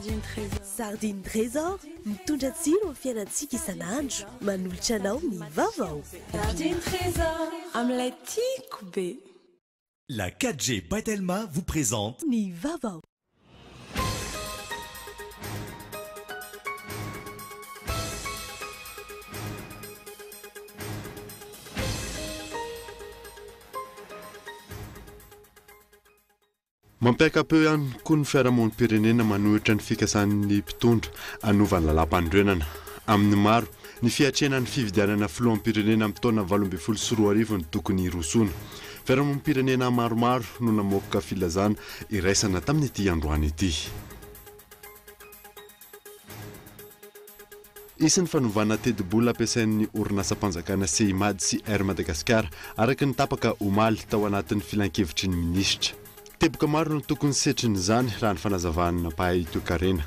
Sardine Trésor mitondra tsiro amin'ny fiainantsika isan'andro manolotra anao ny vaovao. Sardine Trésor amin'ilay tiako be. La 4G Batelma vous présente Ny vaovao. Mampiaka-peo ihany koa ny fiarahamonim-pirenena manohitra ny fikasan'ny mpitondra anovany lalam-pandrenana. Amin'ny maro, ny fiatrenan'ny fividianana filoham-pirenena amin'ny taona 2024 ny tokony hirosoana. Fiarahamonim-pirenena maromaro no namoaka filazana iraisana tamin'ity androany ity. Isin'ny fanovana tedi-bola ampiasain'ny orinasa-panjakana CIMAD sy Air Madagascar araka ny tapaka omaly tao anatin'ny filan-kevitry ny minisitra. Teboka maro no tokony setriny izany raha ny fanazavana mpahay toe-karena.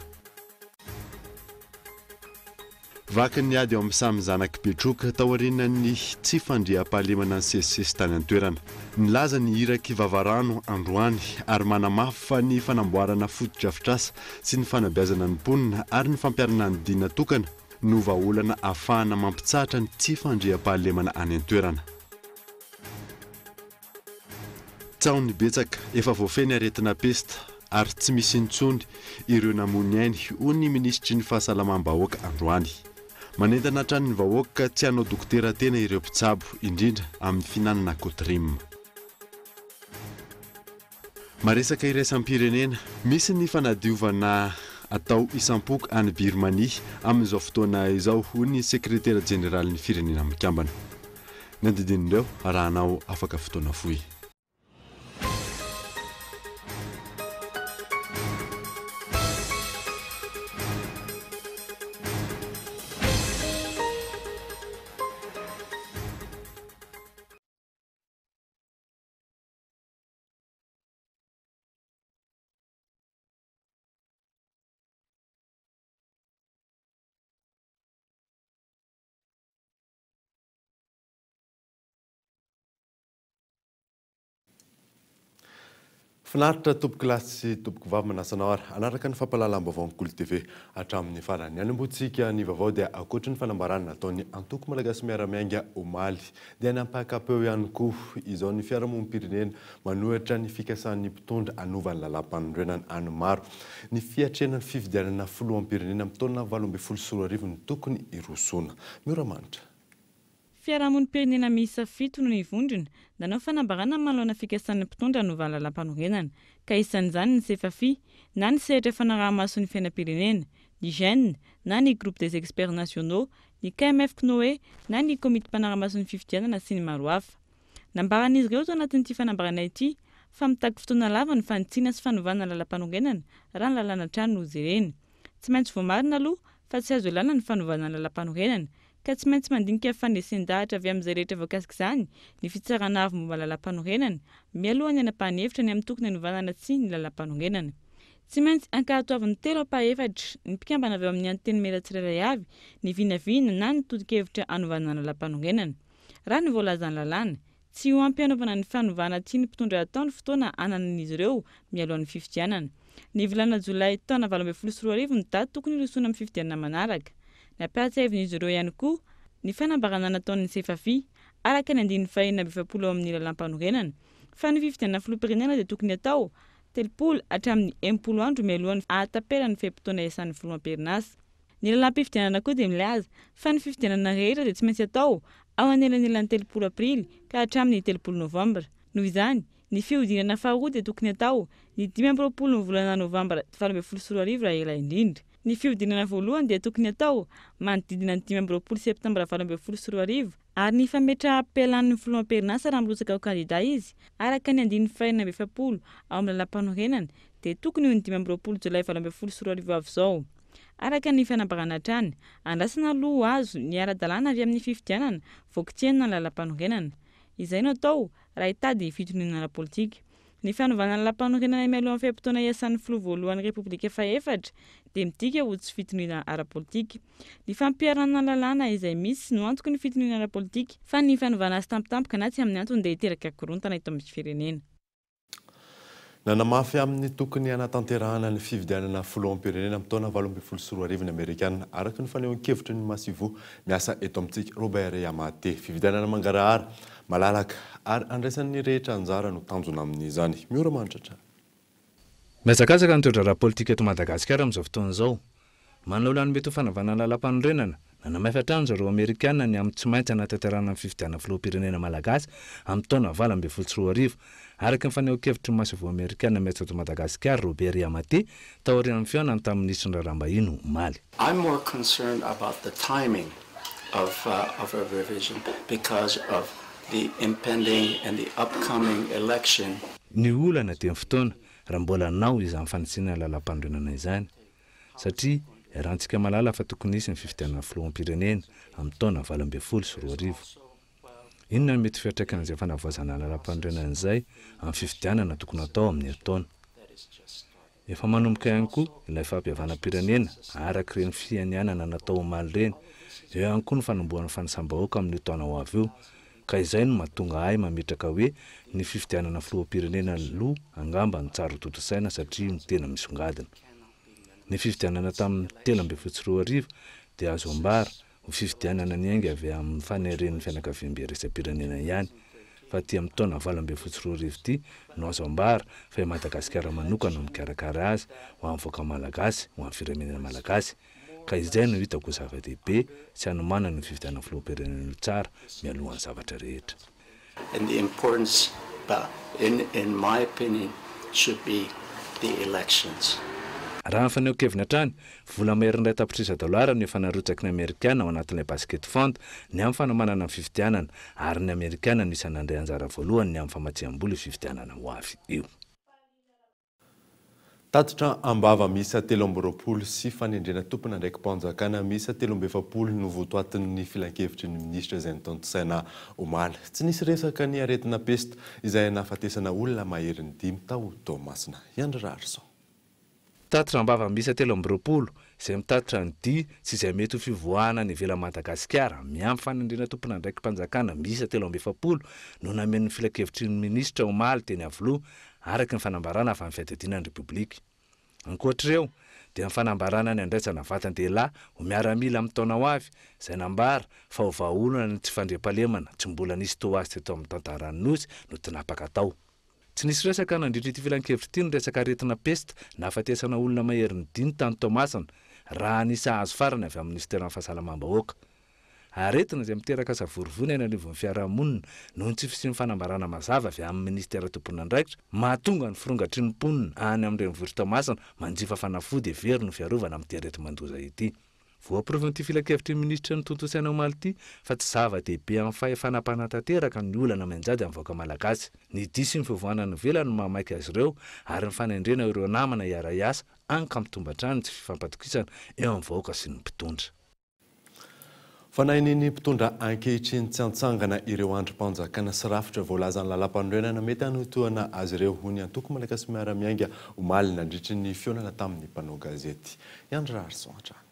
Vaky ny ady ao amin'ny samy zanaky Betroka tao aorianan'ny tsy fandriam-pahalemana ny sesisesy tany an-toerana. Nilaza ny iraky vavarano androany ary manamafy fa ny fanamboarana foto-drafitrasa sy ny fanabeazana ny mponina ary ny fampiarana ny dina tokana no vahaolana ahafahana mampitsahatra ny tsy fandriam-pahalemana any an-toerana. Tsaony betsaka efa voafeny aretina pesta ary tsy misy intsony ireo namony ainy hoy ny ministry ny fahasalamam-bahoaka androany. Manentana hatrany ny vahoaka tsy hanao dokotera tena ireo mpitsabo indrindra amin'ny finanana kotrima. Maresaka iraisam-pirenena, misy ny fanadiovana atao isampoka any Birmanie amin'izao fotoana izao hoy ny sekretera jeneraly ny firenena mikambana. Nandidinindreo raha anao afaka fotoana fohy. Finaritra tompoko lasy sy tompoko vavy manasanao ary anaraka ny fampahalalam-baovao ny Kolo TV hatramin'ny farany. Any ambotsika ny vaovao dia ankoatra ny fanambarana nataon'ny antoko malagasy miaramianga omaly dia nampahakapeo ihany koa izao ny fiarahamonim-pirenena manohitra ny fikasan'ny mpitondra anovany lalam-pandrenana any maro. Ny fiatrenan'ny fividianana filoham-pirenena amin'ny taona 2024 ny tokony hirosoana. Mioramanitra. Fiarahamonim-pirenena miisa 7 no nivondrona nanao fanambarana manoloana fikasan'ny mpitondra anovany lalam-pandrenana ka isan'izany ny CFAFI na ny sehatra fanaraha-mason'ny fiainam-pirenena, ny GEN na ny groupe des experts nationaux, ny KMF CNOE na ny komité mpanaraha-mason'ny fividianana sy ny maro hafa. Nambaran'izy ireo tao anatin'ity fanambarana ity fa mitaky fotoana lava ny fanitsiana sy fanovana lalam-pandrenana raha ny lalàna trano no jerena. Tsy maintsy voamarina aloha fa tsy azo ilana ny fanovana lalam-pandrenana ka tsy maintsy mandinika fandresendahatra avy amin'izay rehetra voakasika izany ny fitsarana avy momba lalam-pandrenana mialohan'ny anapahany-hevitra ny amin'ny tokony hanovanana tsy ny lalam-pandrenana. Tsy maintsy ankahatoavin'ny 3-efatra ny mpikambana avy amin'ny anteny mera tsirairay avy ny vinavina na ny todi-kevitra hanovanana lalam-pandrenana. Raha ny voalazany lalàna, tsy ho ampy hanaovana ny fanovana tsy ny mpitondra ataony fotoana ananan'izy ireo mialohan'ny fifidianana. Ny volana Jolay taona 2024 ny daty tokony hirosoana amin'ny fifidianana manaraka. Nampiatsahivin'izy ireo ihany koa ny fanambarana nataon'ny CFAFI araka ny 9/20 amin'ny lalam-pandrenana fa ny fifidianana filoham-pirenena dia tokony atao 30 hatramin'ny 10 andro mialohan'ny ahatapela ny feim-potoana iasan'ny filoham-perinasa. Ny lalam-pifidianana koa dia milaza fa ny fifidianana rehetra dia tsy maintsy atao ao anelanelan'ny 30 aprily ka hatramin'ny 30 novambra. Noho izany, ny fihodinana faharoa dia tokony atao ny 15 ny volana novambra 2024 raha ela indrindra. Ny fihodinana voalohany dia tokony atao manodidina ny 15 Septembre 2024 ary ny fametraha-pelan'ny filoham-perinasa raha mirotsaka ho kandida izy araka ny 9/20 ao amin'ny lalam-pandrenana dia tokony ho ny 15 Jolay 2024 avy izao. Araka ny fanambarana hatrany, andrasana aloha azo ny ara-dalàna avy amin'ny fifidianana voakitianina ny lalam-pandrenana. Izay no atao raha hitady fitononana ara-politika. Ny fanovana lalam-pandrenana mialohan'ny feim-potoana iasan'ny filoha voalohan'ny Repoblika faha-efatra dia midika ho tsy fitononana ara-politika. Ny fampiarana lalàna izay misy no antoko ny fitononana ara-politika fa ny fanovana azy tampotampoka na tsy amin'ny antony dia hiteraka korontana eto amin'ny firenena. Nanamafy amin'ny tokony anatanterahana ny fividianana filoham-pirenena amin'ny taona 2024 Amerikana araka ny fanehoan-kevitry ny Masivo miasa eto amintsika Robert Yamate fividianana mangarahara malalaka ary andraisan'ny rehetra anjara no tanjona amin'izany miora mandratra. Miazakazaka ny toedrara politika eto Madagasikara amin'izao fotoana izao. Manao lany mety ho fanavana lalam-panorenana nanamafy hatrany zareo Amerikana ny amin'ny tsy maintsy anatanterahana ny fividianana filoham-pirenena malagasy amin'ny taona 2024 araka ny fanehoan-kevitry ny Masivo Amerikana miasa eto Madagasikara Robert Yamate taorian'ny fiainana tamin'ny ministry ny Rarambahiny Omaly. I'm more concerned about the timing of a revision because of the impending and the upcoming election. Ny olana dia fotoana raha mbola nao izany fanitsina lalam-panorenana izany satria erantsika malala fa tokony hisy ny fividianana filoham-pirenena amin'ny taona 2024. Inona mety fiatraikana izay fanavoazana lalam-panorenana izay amin'ny fividianana tokony atao amin'ny taona. Efa manomboka ihany koa ilay fampihavanam-pirenena araka ireny fianianana natao omaly ireny. Eo ihany koa ny fanombohan'ny fanisambahoaka amin'ny taona ho avy eo. Ka izay no mahatonga ahy mametraka hoe ny fividianana filoham-pirenena aloha angamba ny tsara toto-saina satria ny tena misongadina. Ny fividianana tamin'ny 2024 dia azo ambara ho fividianana ny aingana avy amin'ny faneren'ny fianakaviam-be resam-pirenena ihany. Fa ty amin'ny taona 2024 ity no azo ambara fa Madagasikara manokana no mikarakara azy ho amin'ny vahoaka malagasy ho amin'ny firenena malagasy. Ka izay no hitako zava-dehibe sy anomanana ny fividianana filoham-pirenena tsara mialohan'ny zavatra rehetra. And the importance, in my opinion, should be the elections. Raha ny fanehoan-kevina hatrany, vola $2 tapitrisa no efa narotsaky ny Amerikana ao anatin'ilay basket fund ny amin'ny fanomanana ny fividianana ary ny Amerikana no isan'ny nandray anjara voalohany ny amin'ny famatsiam-bola fividianana ho avy eo. Tatitra ambava misa 320 sy fanendrena tompona ndraiky mpanjakana misa 370 no votoatin'ny filan-kevitry ny ministra izay nitaontosaina omaly. Tsy nisy resaka ny aretina pesta izay nahafatesana olona maherin'ny 5 tao Tomasina Yandrarso. Tatitra ambava misa 320 izay mitatitra ny dia sy izay mety ho fivoahana ny ivelan'i Madagasikara miampy fanendrena tompona ndraiky mpanjakana misa 370 no namen'ny filan-kevitry ny ministra omaly teny avoloha araka ny fanambarana avy amin'ny fiadidinan'ny Repoblika. Ankoatr'ireo dia ny fanambarana ny andraisana vatan-dehilahy ho miaramila amin'ny taona ho avy izay nambara fa ho vahaolana ny tsy fandriam-pahalemana tsy mbola nisy toa azy teto amin'ny tantaran'ny nosy no tinapaka tao. Tsy nisy resaka nandritra ity filan-kevitry ity ny resaka aretina pesta nahafatesana olona maherin'ny 5 tany Tomasina raha nisy hahazo farany avy amin'ny ministeran'ny fahasalamam-bahoaka. Aretina izay miteraka savorovony any anivon'ny fiarahamonina noho ny tsy fisian'ny fanambarana mazava avy amin'ny ministera tompon'andraikitra mahatonga ny firongatry ny mponina any amin'ny renivohitra Tomasina manjifa fanafody hevery no fiarovana amin'ity areti-mandoza ity. Voaporofy n'ity filan-kevitry ny ministra ny tontosaina omaly ity fa tsy zava-dehibe amin'ny fahefanam-panatanteraka ny olana manjady amin'ny vahoaka malagasy. Ny dia sy ny fivoahana ny velany no mahamaiky azy ireo ary ny fanendrena ireo namana iara-iasa ankampitombatrany tsy fifampatokisana eo amin'ny vahoaka sy ny mpitondra. Fanahin'ny mpitondra ankehitriny tsy antsangana ireo androm-panjakana sy rafitra voalazan'ny lalam-panorenana mety hanotoana azy ireo ho ny antoko malagasy miara-miainga omaly nandritry ny fionana tamin'ny mpanao gazety. Yandrarso hatrany.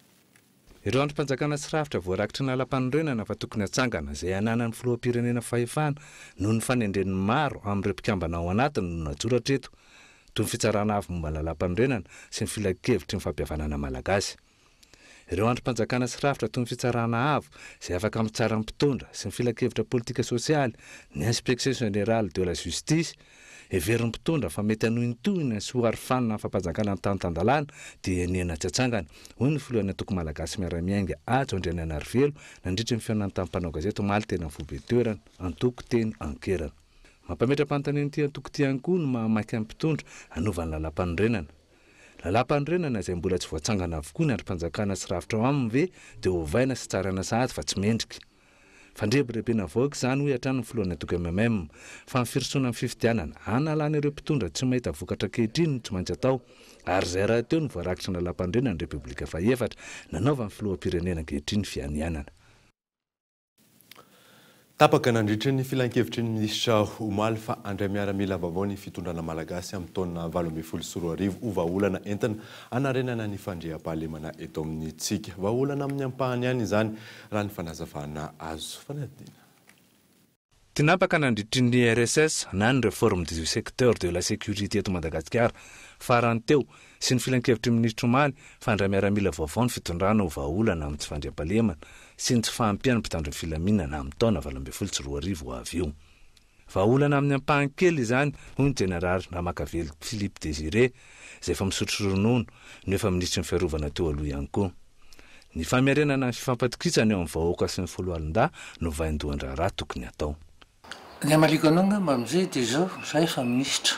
Ireo androm-panjakana sy rafitra voarakitry ny lalam-panorenana fa tokony hatsangana izay hananany filoham-pirenena fahefana noho ny fanendren'ny maro amin'ireo mpikambana ao anatiny no najoratra eto toy ny fitsarana avy momba ny lalam-panorenana sy ny filan-kevitry ny fampihavanana malagasy. Ireo androm-panjakana sy rafitra toy ny fitsarana avo izay afaka mitsara ny mpitondra sy ny filan-kevitra politika sosialy ny inspection générale de la justice heveriny mpitondra fa mety hanohintohina sy ho arifanina amin'ny fampanjakana ny tany-tandalana dia niana tsy hatsangana hoy ny filohan'ny antoko malagasy miara-miainga ajo Andriana Narivelo nandritra ny fiainana tamin'ny mpanao gazety omaly teny amin'ny fobe toerana antoko teny ankerana. Mampametra-panontaniana ity antoko ity ihany koa no mahamaiky amin'ny mpitondra hanovany lalam-panorenana. Lalam-panorenana izay mbola tsy voatsangana avokoa ny androm-panjakana sy rafitra ao aminy ve dia hovaina sy tsarana sahady fa tsy mendrika. Fandrebirebena voaka izany hoe hatrany ny filohan'ny antoko MMM fa ny firotsona amin'ny fividianana hanalana ireo mpitondra tsy mahita vokatra ankehitriny no tsy maintsy atao ary izay raha teo no voarakitra ny lalam-panorenana ny Repoblika fahefatra nanaova ny filoham-pirenena ankehitriny fianianana. Tapaka nandritry ny filan-kevitry ny ministra omaly fa andray miaramila vaovao ny fitondrana malagasy amin'ny taona 2024 ho vahaolana entina hanarenana ny fandriam-pahalemana eto amin'ny tsika. Vahaolana amin'ny ampahany ihany izany raha ny fanazavana azo fanadina. tinapaka nandritrin'ny RSS na ny réforme du secteur de la sécurité eto Madagasikara farany teo sy ny filan-kevitry ministra omaly fandramiaramila vaovao ny fitondrana ho vahaolana amin'ny tsy fandriam-pahalemana sy ny tsy fahampiana mpitandro ny filaminana amin'ny taona 2024 ho avy eo. Vahaolana amin'ny ampahankely izany hoy ny General Ramakavely Philippe Désiré izay efa misotro ronono no efa ministry ny fiarovana teo aloha ihany koa. Ny famiarenana ny fifampatokisana eo amin'ny vahoaka sy ny foloalinda no vaindohan-draharaha tokony atao. Ny amaliko anao mba amin'izay dia izao zay efa ministra.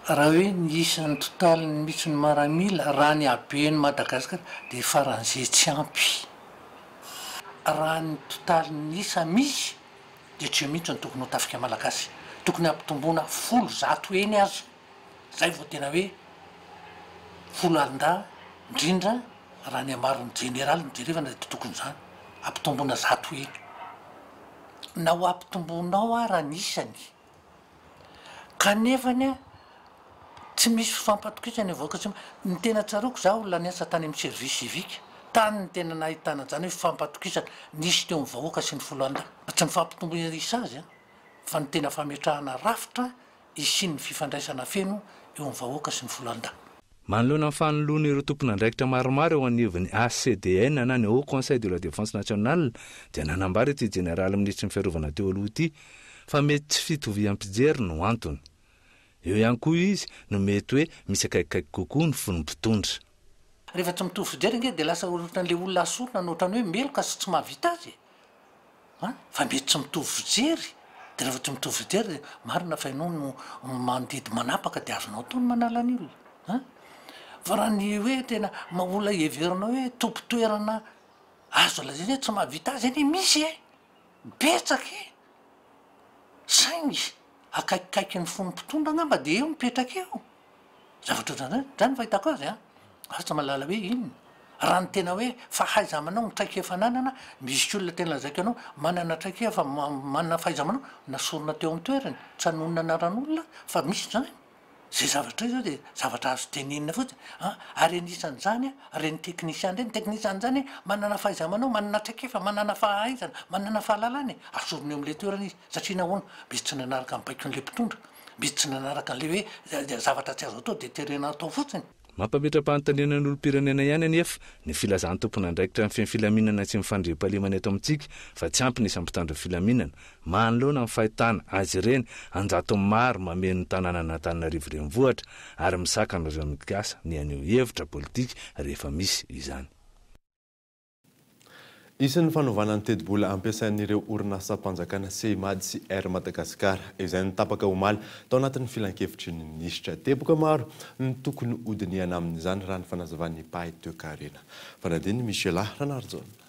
Raha hoe ny isan'ny totaly ny mitsy ny maramila raha ny habeny Madagasikara dia faran'izay tsy ampy. Raha ny totaly ny isa misy dia tsy mitsy ny tokony ho tafika malagasy. Tokony hampitomboana 10,000 eny azy. Zay vao tena hoe folo alinda indrindra raha ny amaron'ny jeneraly ny jerevana dia tokony izany hampitomboana 100 eny. Na ho hampitomboanao raha ny isany kanefany tsy misy fifampatokisana vahoaka tsy ny tena tsaroko za olona ny asa tany amin'ny service civique tany ny tena nahitana zany hoe fifampatokisana nisy teo amin'ny vahoaka sy ny folo alina tsy mifampitomboana isa azy fa ny tena fametrahana rafitra isy ny fifandraisana feno eo amin'ny vahoaka sy ny folo alina. Manoloana amin'ny fanoloana ireo tompon'andraikitra maromaro eo anivon'ny ACDN na ny Haut Conseil de la Défense Nationale dia nanambara ity Général ministry ny fiarovana teo aloha ity fa mety tsy fitoviam-pijery no antony. Eo ihany koa izy no mety hoe misy akaikikaiky kokoa ny fon'ny mpitondra. Rehefa tsy mitovy fijery nge dia lasa ohatran'le olona asorina no ohatrany hoe meloka sy tsy mahavita azy. Fa mety tsy mitovy fijery. Dia rehefa tsy mitovy fijery dia marina fa ianao no mandidy manapaka dia azonao tao ny manala ny olona. Fa raha ny hoe tena olona heverinao hoe tompo-toerana azo lazaina hoe tsy mahavita azy eny misy betsaka saingy akaikikaiky ny fon'ny mpitondra angamba dia eo mipetraka eo. Zavatra ohatran'izany ny fahitako azy asa malala hoe inona. Raha ny tena hoe fahaiza-manao ny traikefa nanana misy olona tena lazaiko ianao manana traikefa manana fahaiza-manao nasorona teo amin'ny toerany tsy hanonona anaran'olona fa misy zany. Zay zavatra izao dia zavatra azo tenenina fotsiny ary anisan'izany reny teknisiany reny teknisiany zany manana fahaiza-manao manana traikefa manana fahaizana manana fahalalany asorona eo amin'ilay toerana izy satria nahoana mety tsy nanaraka amin'ny baikon'ilay mpitondra mety tsy nanaraka an'ilay hoe zavatra tsy azo atao dia terena atao fotsiny. Mampametra-panontaniana ny olom-pirenena ihany anefa ny filazan'ny tompon'andraikitra amin'ny filaminana tsy mifandriam-pahalemana eto amintsika fa tsy ampy ny isam-pitandro filaminana manoloana amin'ny fahitana azy ireny anjato maro mameno ny tanàna n'Antananarivo renivohitra ary misaka amin'ireo mikasa ny aneo hevitra politika rehefa misy izany. Isan'ny fanaovana ny tedi-bola ampiasain'ireo orinasa mpanjakana CIMAD sy Air Madagasikara izay nitapaka omaly tao anatin'ny filan-kevitry ny ministra teboka maro ny tokony hodiniana amin'izany raha ny fanazavan'ny pahay toe-karena. Fanadiny Michela Ranarjona.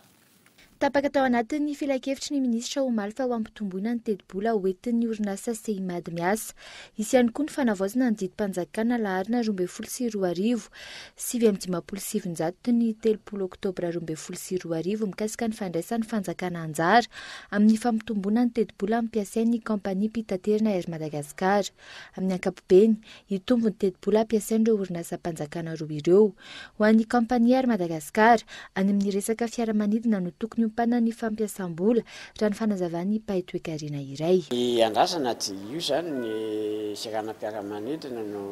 Tapaka tao anatin'ny filan-kevitry ny ministra omaly fa ho ampitomboina ny tedi-bola hoentin'ny orinasa CIMAD miasa. Isy ihany koa ny fanavaozana ny didim-panjakana laharana 2024 757 ny 30 oktobra 2024 mikasika ny fandraisan'ny fanjakana anjara amin'ny fampitomboina ny tedi-bola ampiasain'ny kompania pitaterina Air Madagasikara. Amin'ny ankapobeny, hitombo ny tedi-bola ampiasain'ireo orinasa mpanjakana roa ireo. Ho an'ny kompania Air Madagasikara, any amin'ny resaka fiaramanidina no tokony pana ny fampiasam-bola raha ny fanazavan'ny pahay toe-karena iray. Andrasana dia io zany ny seranam-piaramanidina no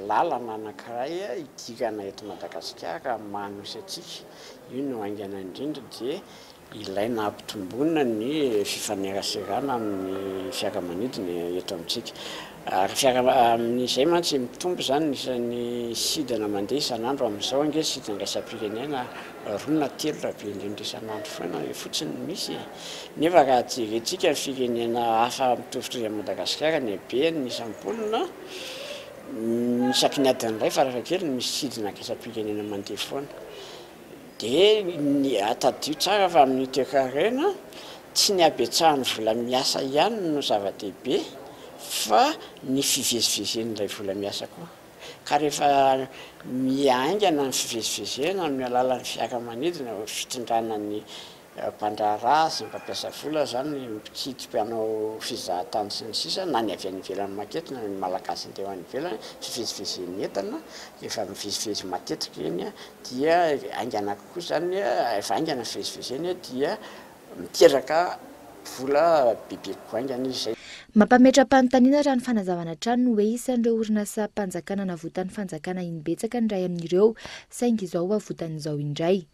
lalana anankiray idikana eto Madagasikara manosy atsika. Io no aingana indrindra dia ilaina ampitomboina ny fifaneraserana amin'ny fiaramanidina eto amintsika. Amin'izay mantsy mitombo zany nisan'ny sidana mandeha isan'andro amin'izao ange sidana raisam-pirenena 2 na 3 raha be indrindra isan'andro foana fotsiny misy. Nefa raha jerentsika firenena hafa mitovitovy amin'ny Madagasikara ny habeny isam-bolona isaky ny adiny iray farafahakeliny misy sidana raisam-pirenena mandeha foana. Dia ny atadio tsara fa amin'ny toe-karena tsy ny abetsahan'ny vola miasa ihany no zava-dehibe fa ny fivezivezen'ilay vola miasa koa. Ka rehefa miaingana ny fivezivezena amin'ny alalan'ny fiaramanidina fitondrana ny mpandraharaha sy mpampiasa vola zany mpitsidy mpanao fizahatany sy ny sisa na ny avy any ivelany makety na ny malagasy andeha any ivelany fivezivezeny entana rehefa mivezivezy matetika eny dia aingana kokoa zany efa aingana fivezivezeny dia miteraka vola bebe koaingana izy zay. Mampametra-panontaniana raha ny fanazavana trano hoe isan'ireo orinasa mpanjakana navotan'ny fanjakana inibetsaka ny ray amin'ireo saingy izao avotan'izao indray.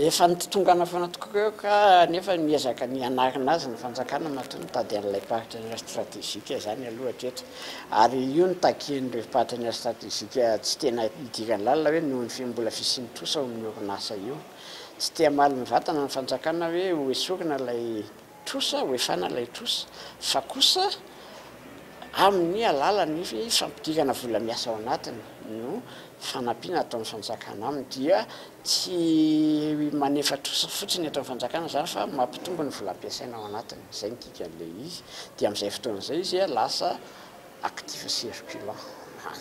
Efa nitotongana foana tokoa ka nefa miezaka ny anarina azy ny fanjakana matony tady an'ilay partenaire stratégique zany aloha hatretra ary io ny taken'ireo partenaire stratégique tsy tena idirany lalina hoe noho ny fiambola fisiany trosa ao amin'ny orinasa io tsy tea maly mivatana ny fanjakana hoe ho esorina ilay trosa ho efana ilay trosa fa kosa amin'ny alalany fampidirana vola miasa ao anatiny no fanampiana ataon'ny fanjakana aminy dia tsy manefa trosa fotsiny ataon'ny fanjakana zany fa mampitombo ny vola ampiasaina ao anatiny zay ny dikan'ilay izy dia amin'izay fotoana izay izy lasa actif circulant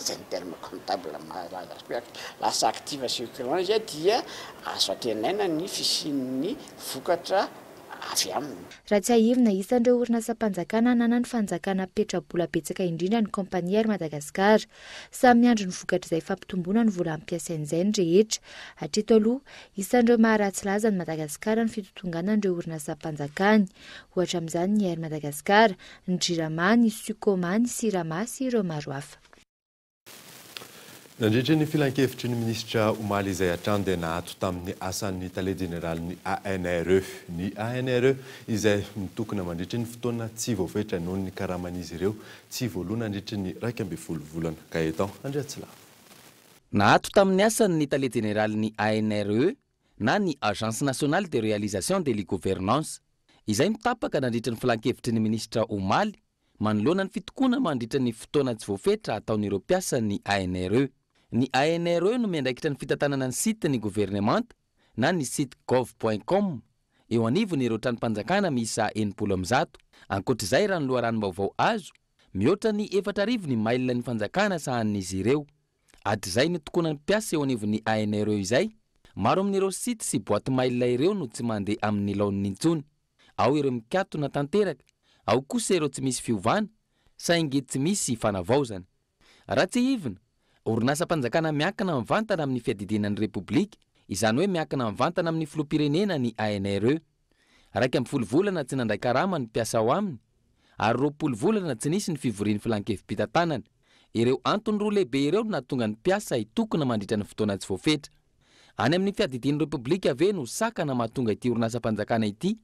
zay ny terme comptable malaza lasa active circulant izy dia azo atenaina ny fisian'ny vokatra avy aminy. Raha tsy ahivina isan'ireo orinasa mpanjakana nana ny fanjakana petrabola betsaka indrindra ny kompania ary Madagasikara samy miandro ny vokatra izay fampitomboana ny vola ampiasain'izay ny rehetra. Hatreto aloha isan'ireo maharatsy laza ny Madagasikara ny fitotongana ireo orinasa mpanjakany ohatra amin'izany ny Air Madagasikara, ny Jirama, ny Sukoma, ny Sirama sy ireo maro hafa. Nandritra ny filan-kevitry ny minisitra omaly izay hatrany dia nahato tamin'ny asan'ny tale generaly ny ANRE izay mitokona mandritra ny fotoana tsy voafetra noho ny karaman'izy ireo tsy voalohana nandritra ny 12 volana ka eto Andriatsila. Nahato tamin'ny asan'ny tale generaly ny ANRE na ny Agence nationale de réalisation de l'e-gouvernance izay mitapaka nandritra ny filan-kevitry ny minisitra omaly manoloana ny fitokona mandritra ny fotoana tsy voafetra ataon'ireo mpiasa ny ANRE. Ny ANRE no miandraikitra ny fitantanana ny site ny gouvernemanta na ny site gov.com eo anivony ireo tranom-panjakana miisa 70. Ankoatr'izay raha ny loharano vaovao azo mihoatra ny 4,000 ny mail ny fanjakana sahan'izy ireo. Atr'izay ny tokona ny mpiasa eo anivony ANRE izay maro amin'ireo site sy boîte mail ireo no tsy mandeha amin'ny laoniny intsony. Ao ireo mikatona tanteraka, ao kosa ireo tsy misy fiovana saingy tsy misy fanavaozana. Raha tsy hivina orinasa mpanjakana miankina mivantana amin'ny fiadidinan'ny Repoblika, izany hoe miankina mivantana amin'ny filoham-pirenena ny ANRE. 12 volana tsy nandray karama ny mpiasa ao aminy, ary 20 volana tsy nisy ny fivorian'ny filan-kevim-pitantanana. Ireo antony roa lehibe ireo nahatonga ny mpiasa hitokona mandritra ny fotoana tsy voafetra. Any amin'ny fiadidin'ny Repoblika ave no sakana mahatonga ity orinasa mpanjakana ity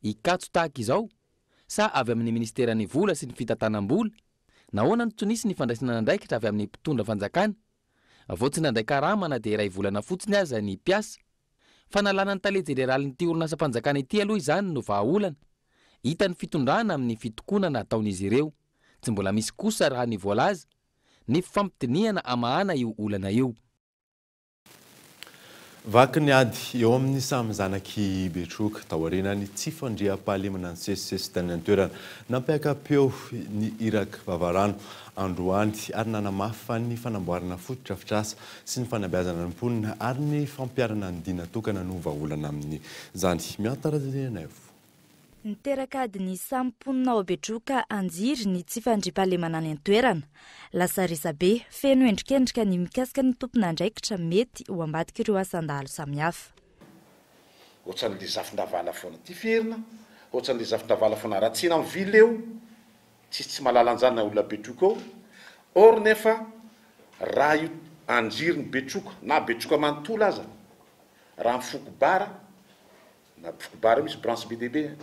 hikatso tahaka izao, sa avy amin'ny ministeran'ny vola sy ny fitantanam-bola. Nahoana tsy nisy ny fandraisana nandraikitra avy amin'ny mpitondra fanjakana. Vao tsy nandray karama na dia iray volana fotsiny aza ny mpiasa. Fanalana ny tale generaly n'ity orinasa mpanjakana ity aloha izany no vahaolana. Hita ny fitondrana amin'ny fitokonana nataon'izy ireo. Tsy mbola misy kosa raha ny voalaza ny fampitiniana amahana io olana io. Vaky ny ady eo amin'ny samy zanaky betroka taorianany tsy fandriam-pahalemana ny sesisesy tany an-toerana nampiaka-peo ny iraka vavarano androany ary nanamafy ny fanamboarana fototra-fitrasa sy ny fanabeazana ny mponina ary ny fampiarana ny dina tokana no vahaolana amin'ny zany miantaradinanay. Niteraka adiny samy mponina ao Betroka anjiry ny tsy fandriam-pahalemana any an-toerana. Lasa resabe feno endrikendrika ny mikasika ny tompon'andraikitra mety ho ambadika ireo asan-dahalo samihafa. Ohatran'ilay zafin-davala foana ty ferina, ohatran'ilay zafin-davala foana ratsiana amin'ny vily eo, tsy malalanjana olona Betroka ao. Or nefa raha io anjiry ny Betroka na Betroka manontolo aza, raha mifoko bara na mifoko bara misy branche BDB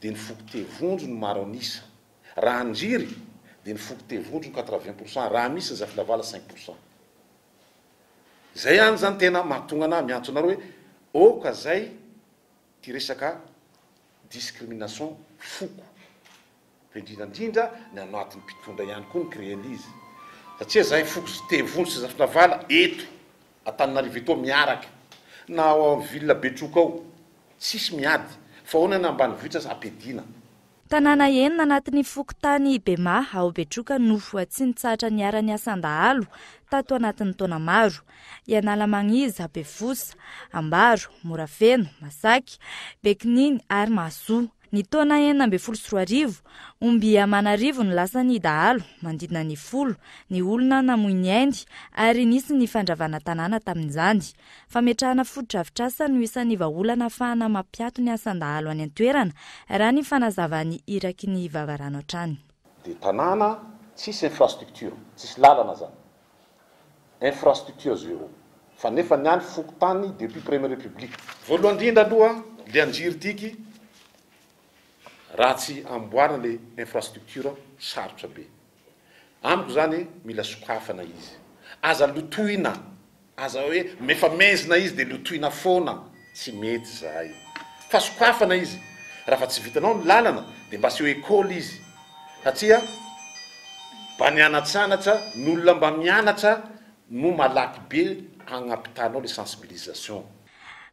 dia ny foko tevondro no maro anisa. Raha anjiry dia ny foko tevondro no 80%, raha misy zafin-davala 5%. Zay any zany tena mahatonga na miantso anareo hoe oka zay ty resaka discrimination foko. Indrindra ny anatin'ny mpitondra ihany koa ny créelizy. Satria zay foko tevondro sy zafin-davala eto Antananarivo eto miaraka na ao amin'ny ville Betroka ao tsisy miady. Faonana ambanivohitra sa ampedina. Tanàna enina anatin'ny fokotany Bema ao Betroka no tsy nitsahatra niara-ny asan-dahalo tato anatin'ny taona maro. Ianala Mangiza, Befosa, Ambaro, Morafeno, Masaky, Bekininy ary Masoa. Ny taona 2014 omby Amanarivo ny lasa ny dahalo mandidina ny 10 ny olona namoy ny ainy ary nisy ny fandravana tanàna tamin'izany. Fametrahana foto-drafitrasa no isan'ny vahaolana ahafahana mampiato ny asan-dahalo any an-toerana raha ny fanazavany iraky ny vavarano hatrany. Dia tanàna tsisy infrastructure, tsisy lalana zany. Infrastructure zéro. Fa nefa niany fokotany depuis première république. Voalohany indrindra aloha le anjiry tiky raha tsy amboarina le infrastructure sarotra be. Amiko zany mila sokafana izy. Aza lotoina, aza hoe mefa mezina izy de lotoina foana, tsy mety zay. Fa sokafana izy. Raha fa tsy vitanao ny lalana de mba sy hoe école izy. Satria mba nianatsanatra, n'olona mba mianatra no malaky be agnapitanao le sensibilisation.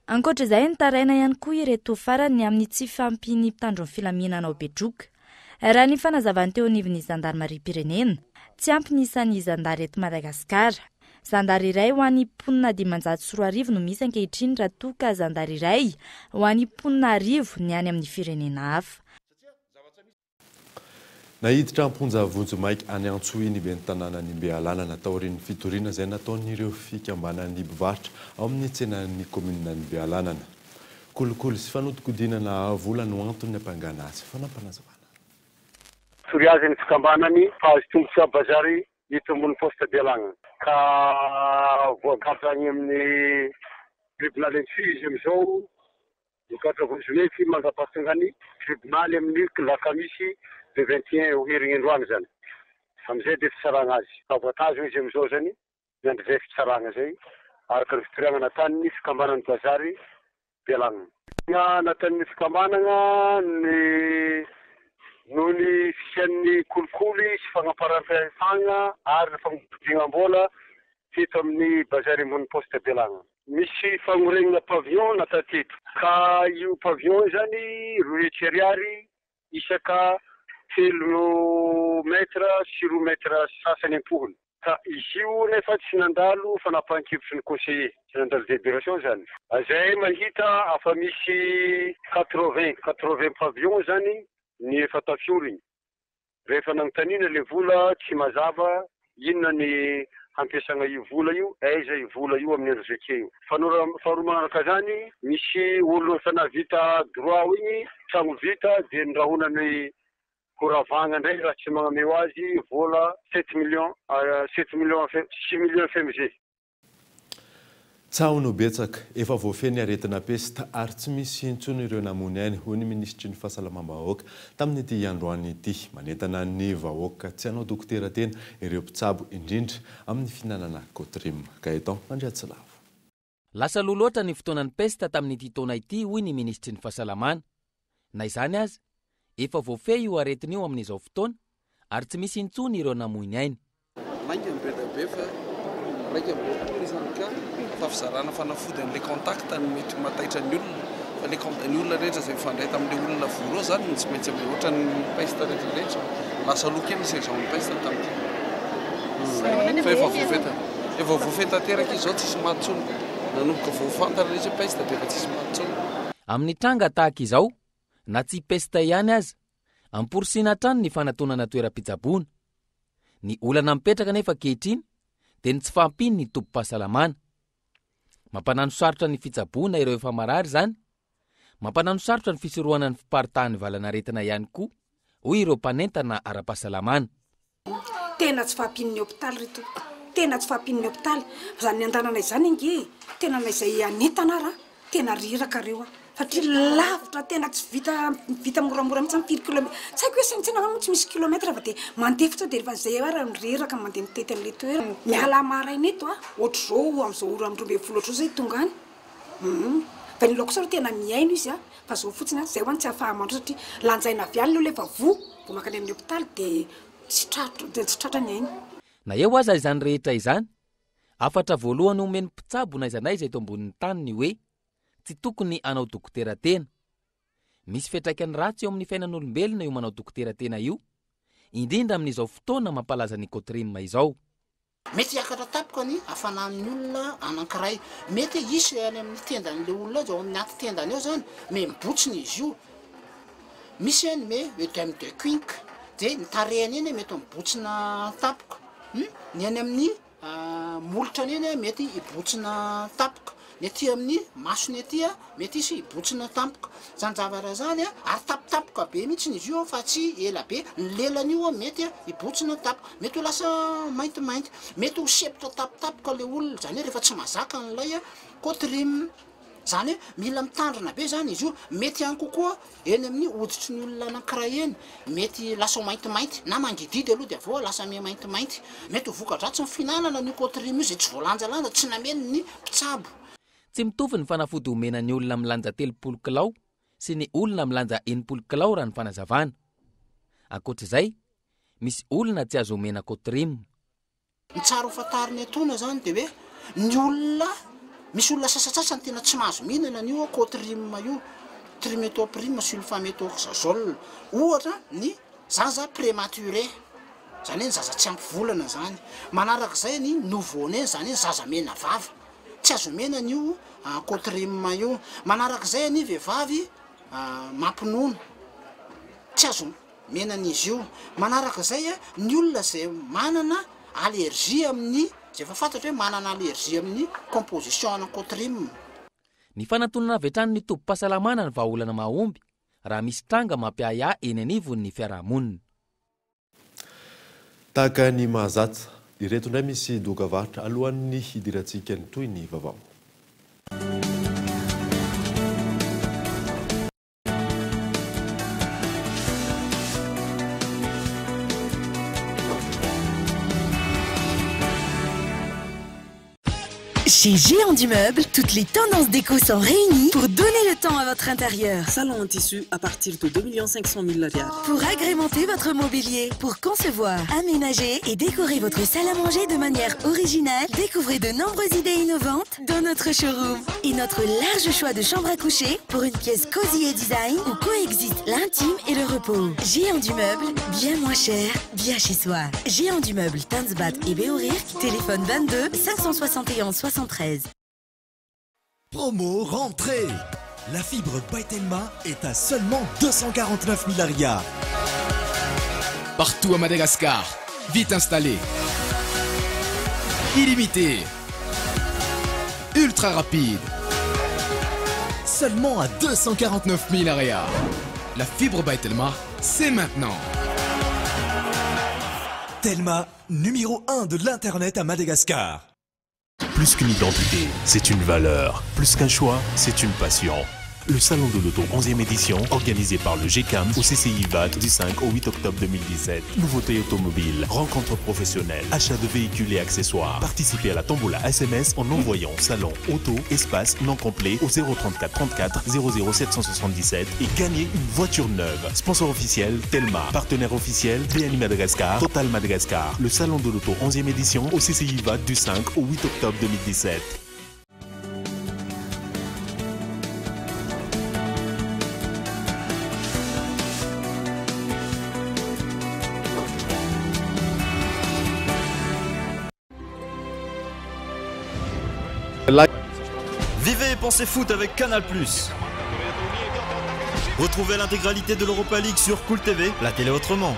Ankoatr'izay nitaraina ihany koa ireto farany amin'ny tsy fampiny mpitandron'ny filaminana ao Betroka. Raha ny fanazavany teo anivon'ny Zandarmarie-Pirenena, tsy ampy ny isan'ny zandary eto Madagasikara. Zandary iray ho an'ny mponina 540 no misy ankehitriny raha toa ka zandary iray ho an'ny mponina 10 ny any amin'ny firenena hafa. Nahiditra amponja vonjomaiky any Antsohiny be ny tanàna ny Bealana nataorin'ny fitoriana izay nataon'ireo fikambanan'ny mpivarotra ao amin'ny tsenan'ny kominina ny Bealana. Kolokolo sy fanodikodinana vola no antony hampangana azy. Fanampanazavana. Soriaziny fikambanany fahazo tombotra bazary hita ambony poste Bealana. Ka voagatany amin'ny tribunal infizy amin'izao vokatra vonjomaiky mandrapahatongany tribunal amin'ny lakamisy de 21 ho herin'androany zany. Amizay de fitsarana azy. Avoatazo izy amizao zany, miandrivay fitsarana zay, araka ny fitoriana nataon'ny fikambanan'ny bazary Bealana. Nataon'ny fikambanana noho ny fisian'ny kolikoly sy fagnaparam-pahefagna ary ny fagnodidignam-bola teto amin'ny bazary ambony poste Bealana. Misy fagnorenana pavillon natao teto. Ka io pavillon zany 2 ariary isaka 3 metra sy 2 metra sasany ampohony. Ka izy io nefa tsy nandalo fanapahan-kevitry ny conseiller, tsy nandalo délibération zany. Zay mahita afa misy 80 pavillon zany ny efa tafioriny. Rehefa nanontaniana le vola tsy mazava inona ny ampiasana io vola io, aiza io vola io amin'ny andro zake io. Faharoa manaraka zany, misy olo efa navita droit igny, trano vita de nirahonany koravagna ndray raha tsy magnameo azy vola 6 millions FMG. Tsao no betsaka efa voafeny aretina pesta ary tsy misy intsony ireo namony ainy ho ny ministry ny fahasalamam-bahoaka tamin'ity androany ity manentana ny vahoaka tsy hanao dokotera tena ireo mpitsabo indrindra amin'ny finanana kotrim. Kaeton Mandriatsilavo. Lasa loloatra ny fotoanan'ny pesta tamin'ity taona ity hoy ny ministry ny fahasalamana. Na izany azy, efa voafehy io aretina io amin'izao fotoana ary tsy misy intsony ireo namoiny ainy. Mainga be fa mainga fa fizarana fanafody an'ilay contact ny mety mataitra ny olona fa ny olona rehetra izay mifandray tamin'ilay olona voro zany no tsy maintsy amin'ny ohatra ny peste rehetrarehetra lasa loka eny izay izao ny peste tamin'ity fa efa voafeta teraka izao tsisy mahatsony nanomboka voafantana rehetra peste dia efa tsisy mahatsony. Amin'ny tranga tahaka izao na tsy peste ihany aza amporisina hatrany ny fanatonana toeram-pitsaboana. Ny olana mipetraka nefa kehitriny dia ny tsy fampiny ny tompo-pahasalamana. Mampanano sarotra ny fitsaboana ireo efa marary zany, mampanano sarotra ny fisorohana ny fiparitahan'ny valana aretina ihany koa hoy ireo mpanentana ara-pahasalamana. Tena tsy fahampinin'ny hôpitaly reto, tena tsy fahampinin'ny hôpitaly zany andanana izany inge tena naizay anentana raha tena riraka reo satria lavitra tena tsy vita moramora mitsy ampiry kilomètre. Tsy haiko hoe santsena mo tsy misy kilomètre fa dia mandefitra dia rehefa zay ara riraka mandeha mitety an'ilay toerana. Miala maraina eto ohatr' zao am'izao ora amin'ny 12 ohatr' zao tonga any. Fa ny laoko sara tena miaino izy fa zao fotsiny zay ho any tsy ahafahamandro satria lanjaina avy any lefa vo makany amin'ny hôpitaly dia tsy tratra ny ainy. Na eo aza izany rehetra izany, afatra voalohany omeny mpitsabo na izanay izay eto ambonin'ny tany ny hoe tsy tokony anao dokotera tena. Misy fetraikany ratsy eo amin'ny fiainan'olombelona io manao dokotera tena io, indrindra amin'izao fotoana mampalaza ny kotrim izao. Mety hiakatra tapoka ny hafanan'ny olona anankiray. Mety isy any amin'ny tendan'ilay olona ao amin'ny aty tendany eo zany, me mibotsiny izy io. misy eny me mety amy de quink de ny tarehany eny mety mibotsina tapoka ny any amin'ny molotrany eny mety ibotsina tapoka ny aty amin'ny masony atya mety isy ibotsina tampoka zany zavatra zany ary tapotapoka be mihitsy izy io fa tsy ela be ny lelany io mety ibotsina tapoka mety ho lasa maintimainty mety ho sepitra tapotapoka le olona zany hoe rehefa tsy mazaka n'lay kotrim zany hoe mila mitandrina be zany izy io mety ihany kokoa eny amin'ny hoditry ny olona anankiray eny mety lasa maintimainty na mangididy aloha de avao lasa me maintimainty mety ho vokadratsy ny finanana ny kotrim io zay tsy voalanjalanja tsy nameny ny mpitsabo tsy mitovy ny fanafody omena ny olona milanja 30 kilao sy ny olona milanja 90 kilao raha ny fanazavana ankoatr'izay misy olona tsy azo omena kotrim ny tsara ho fatariny atona zany de hoe ny olona misy olona sasatsasany tena tsy mahazo mihinana an'io kotrim io trimétoprime sulfamétoxazole ohatra ny zaza prématuré zany hoe ny zaza tsy ampy volana zany manarak'izay ny nouveau-né zany hoe zaza mena vava tsy azo mena an'io kotrim io manarak'izay ny vehivavy mampinono tsy azo mena an'izy io manarak'izay ny olona zay manana allergie amin'ny zay efa fantatra hoe manana allergie amin'ny composition ana kotrim ny fanatonana avy hatrany ny tombo-pahasalamana ny vahaolana mahomby raha misy tranga mampiaya eny anivon'ny fiarahamonina tahaka ny mahazatsa ireto indray misy dokavarotra alohan'ny hidirantsika ny toy ny vaovao Chez Géant du Meuble, toutes les tendances déco sont réunies pour donner le temps à votre intérieur. Salon en tissu à partir de 2 500 000 $. Pour agrémenter votre mobilier, pour concevoir, aménager et décorer votre salle à manger de manière originale, découvrez de nombreuses idées innovantes dans notre showroom. Et notre large choix de chambres à coucher pour une pièce cosy et design où coexistent l'intime et le repos. Géant du Meuble, bien moins cher, bien chez soi. Géant du Meuble, Tanzbat et Béorirk, téléphone 22 571 73. Promo rentrée. La fibre Baitelma est à seulement 249 000 $. Partout à Madagascar, vite installé. Illimité. Ultra rapide. Seulement à 249 000 $. La fibre Baitelma, c'est maintenant. Telma, numéro 1 de l'Internet à Madagascar. Plus qu'une identité, c'est une valeur. Plus qu'un choix, c'est une passion. Le Salon de l'Auto 11e édition, organisé par le GCAM au CCI VAT du 5 au 8 octobre 2017. Nouveautés automobiles, rencontres professionnelles, achats de véhicules et accessoires. Participez à la tombola SMS en envoyant Salon, Auto, Espace, non complet au 034 34 00 777 et gagnez une voiture neuve. Sponsor officiel, Telma. Partenaire officiel, BNI Madagascar, Total Madagascar. Le Salon de l'Auto 11e édition au CCI VAT du 5 au 8 octobre 2017. Vivez et pensez foot avec Canal+. Retrouvez l'intégralité de l'Europa League sur Cool TV, la télé autrement.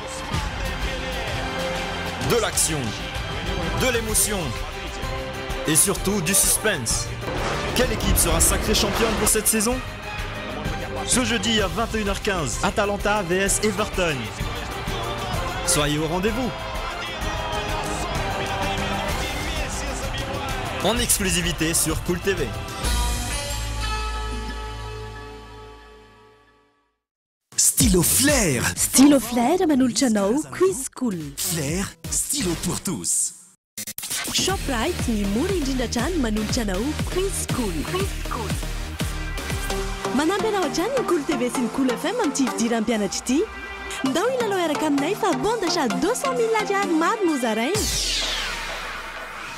De l'action, de l'émotion et surtout du suspense. Quelle équipe sera sacrée championne pour cette saison? Ce jeudi à 21h15, Atalanta vs Everton. Soyez au rendez-vous. En exclusivité sur Cool TV. Stylo Flair. Stylo Flair manolotra anao quiz cool. Flair, stylo pour tous. Shoprite ny mora indrindra trany manolotra anao quiz cool. Manampy anao hatrany ny Cool TV sy ny Cool FM amin'ity fidiram-pianatra ity. Ndao ilalao araka aminay fa bonda sady 200 000 $ maro no zarainy.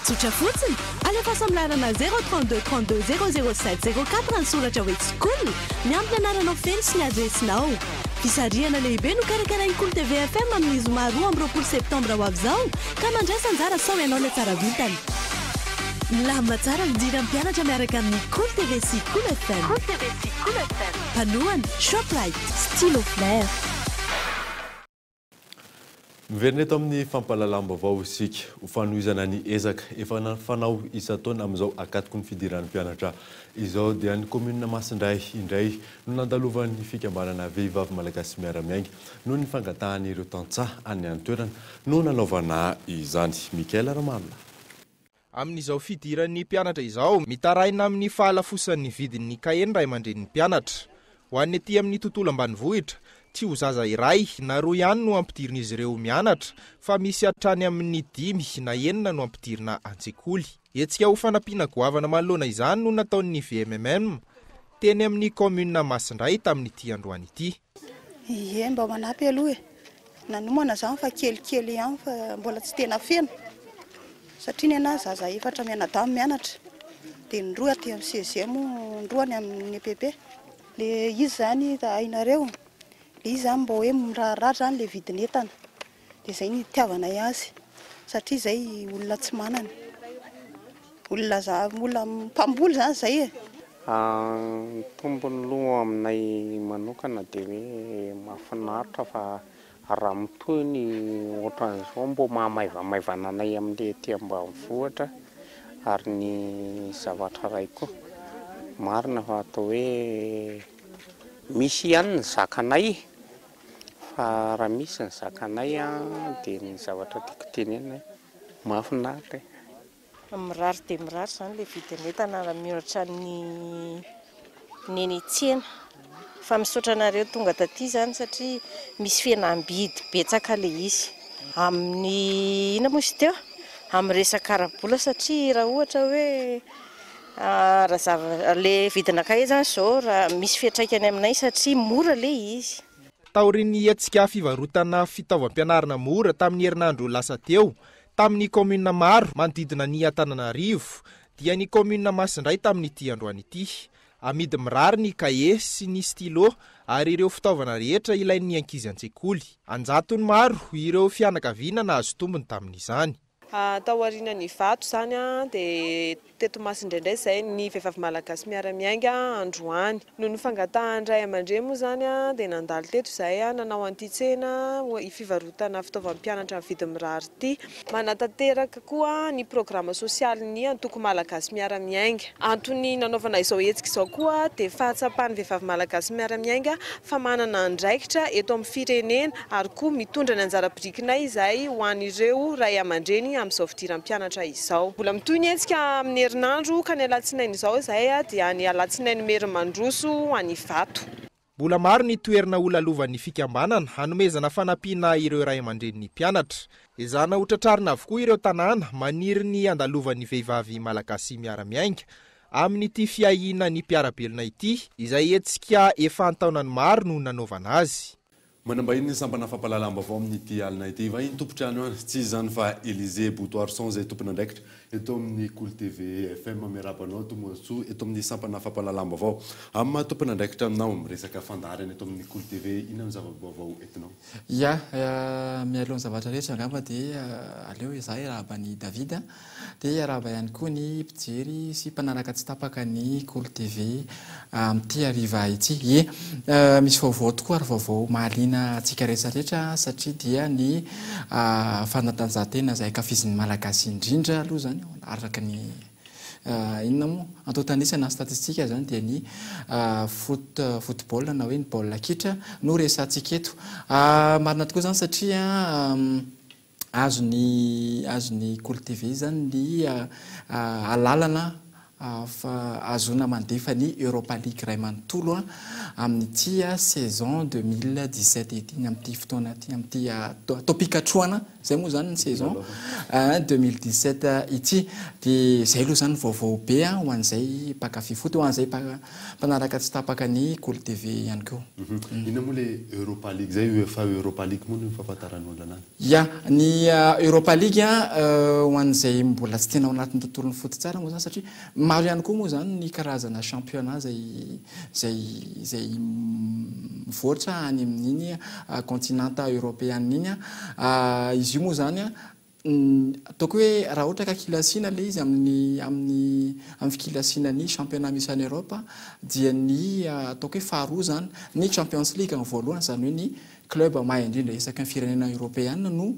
Tsotra fotsiny, alefa amlarana 032 32 007 04 ny soratra hoe Cool. Miampy anaranao feno sy ny adresinao. Fisarihana lehibe no karakarain'ny Cool TV FM amin'ny zoma 2 amby 20 septembre ho avy izao ka mandraisa anjara sao ianao ilay tsara vitany. Lamba tsara midiran'ny mpianatra miaraka amin'ny Kolo TV sy Kolo FM. Panoany Shoprite, Stylo Flair. Miverina eto amin'ny fampahalalam-baovao isika ho fanohizana ny ezaka efa fanao isan-taona amin'izao akatoko ny fidiran'ny mpianatra izao dia ny komuna Masindray indray no nandalovan'ny fikambanana vehivavy malagasy miara-miainga noho ny fangatahana tantsaha any an-toerana no nanaovana izany. Mikaela Ramanla. Amin'izao fidiran'ny mpianatra izao mitaraina amin'ny fahalafosan'ny vidin'ny kaheny ray aman-drenin'ny mpianatra ho an'ny ety amin'ny tontolo ambanivohitra. Tsy ho zaza iray na roa ihany no ampidirin'izy ireo mianatra fa misy hatrany amin'ny 5 na 9 no ampidirina an-tsekoly. Hetsika ho fanampiana goavana manoloana izany no nataon'ny VMMM teny amin'ny komuna Masindray tamin'ity androany ity. Ie, mba manampy aloha nanomana zany fa kelikely ihany fa mbola tsy tena feno satria ny anazy zaza efatra mianadahy mianatra dia ny roa aty amin'ny 16e ny roany amin'ny EPP. Le izy zany ainareo izy zany mba hoe miraharary zany le vidin'entana dia izay ny itiavana azy satria izay olona tsy manana olona mpamboly zany izay e. Tombony loha aminay manokana dia hoe mahafinaritra fa raha mitoy ny ohatran'izao mbo mahamaivamaivana anay amin'ilay ety ambanivohitra ary ny zavatra ray koa marina fa atao hoe misy ihany ny zakanay fa raha misy ny zakanay dia ny zavatra tiako tenena mahafinaritra. Mirary dia mirary zany le vidin'entana raha mihoatra ny eny tsena fa misaotra anareo tonga taty zany satria misy fihenam-bidy betsaka le izy amin'ny ina moa izy teo amin'ny resaka arabola satria raha ohatra hoe raha le vidinakay zany zao raha misy fiantraikany aminay satria mora le izy. Taorian'ny hetsika fivarotana fitaovam-pianarana mora tamin'ny herinandro lasa teo tamin'ny komuna maro manodidina ny Antananarivo dia ny komuna Masindray tamin'ity androany ity. Amidy mirary ny kahe sy ny stylo ary ireo fitaovana rehetra ilain'ny ankizy an-tsekoly. Anjatony maro ireo fianakaviana nahazo tombony tamin'izany. Taoriana ny vato zany dia teto Masindraindray izay ny vehivavy malagasy miara-miainga androany noho ny fangatahan'ny ray aman-dreny moa zany dia nandalo teto izay nanao an'ity tsena fivarotana fitaovam-pianatra amin'ny vidiny mirary ity. Manatanteraka koa ny programa sosialin'ny antoko malagasy miara-miainga. Antony nanaovana izao hetsika izao koa dia fahatsapany vehivavy malagasy miara-miainga fa manana andraikitra eto amin'ny firenena ary koa mitondra ny anjara birikinay izay ho an'ireo ray aman-dreny amin'izao fidiran'ny mpianatra izao. Mbola mitoy ny hetsika amin'ny herinandro ka ny alatsinainy izao izay dia ny alatsinainy mery mandroso any vato. Mbola maro ny toerana olalovan'ny fikambanana hanomezana fanampiana ireo ray aman-drenin'ny mpianatra. Ezana ho tratrarina avokoa ireo tanàna maniry ny andalovan'ny vehivavy malagasy miara-miainga amin'ity fiahiana ny mpiarabelona ity izay hetsika efa antaonany maro no nanaovana azy. Manambahiny ny sampana fampahalalam-baovao amin'ity alina ity va iny tompotrano any tsy zany fa Élisée Boutoirson zay tompona andraikitra eto amin'ny Kolo TV FM miarabanao tomoatsoa eto amin'ny sampana fampahalalam-baovao amin'ny maha tompona andraikitra aminao miresaka fandarana eto amin'ny Kolo TV ina ny zava-baovao etinao. Ya mialohan'ny zavatra rehetra angamba dia aleo izahay arahaba-ny Davida dia arahaba ihany koa ny mpijery sy mpanaraka tsy tapaka ny Kolo TV amin'ity hariva ity. Ie misy vaovao tokoa ary vaovao mahaliana antsika rehetrarehetra satria dia ny fanatanjahantena izay ankafizin'ny malagasy indrindra aloha zany araka ny inona moa atao tanisana statistika zany dia ny football na hoe ny baolina kitra no resantsika eto. Marina tokoa zany satria azony Kolo TV zany ny alalana fa azona mandefa ny Europa League ray manontolo amin'ity saison 2017 ity amin'ity fotoana ity amin'ity topikatroana zay moa zany ny saison 2017 ity dia zay aloha zany vaovao be ho an'izay mpakafy foty ho an'izay mpanaraka tsy tapaka ny Kolo TV ihany koa. Ina moa le Europa League zay UEFA Europa League moa no fahafantaran'olona anany. Ya ny Europa League ho an'izay mbola tsy tena ao anatin'ny tontolon'ny foty tsara moa zany satria maro ihany koa moa zany ny karazana championnat zay mivoatra any amin'iny continent européen iny izy io moa zany ataoko hoe raha ohatra ka kilasiana le izy amin'ny fikilasiana ny championnat misy any Europe dia ny ataoko hoe faharoa zany ny Champions League ny voalohany zany hoe ny club mahay indrindra isaky ny firenena européenne no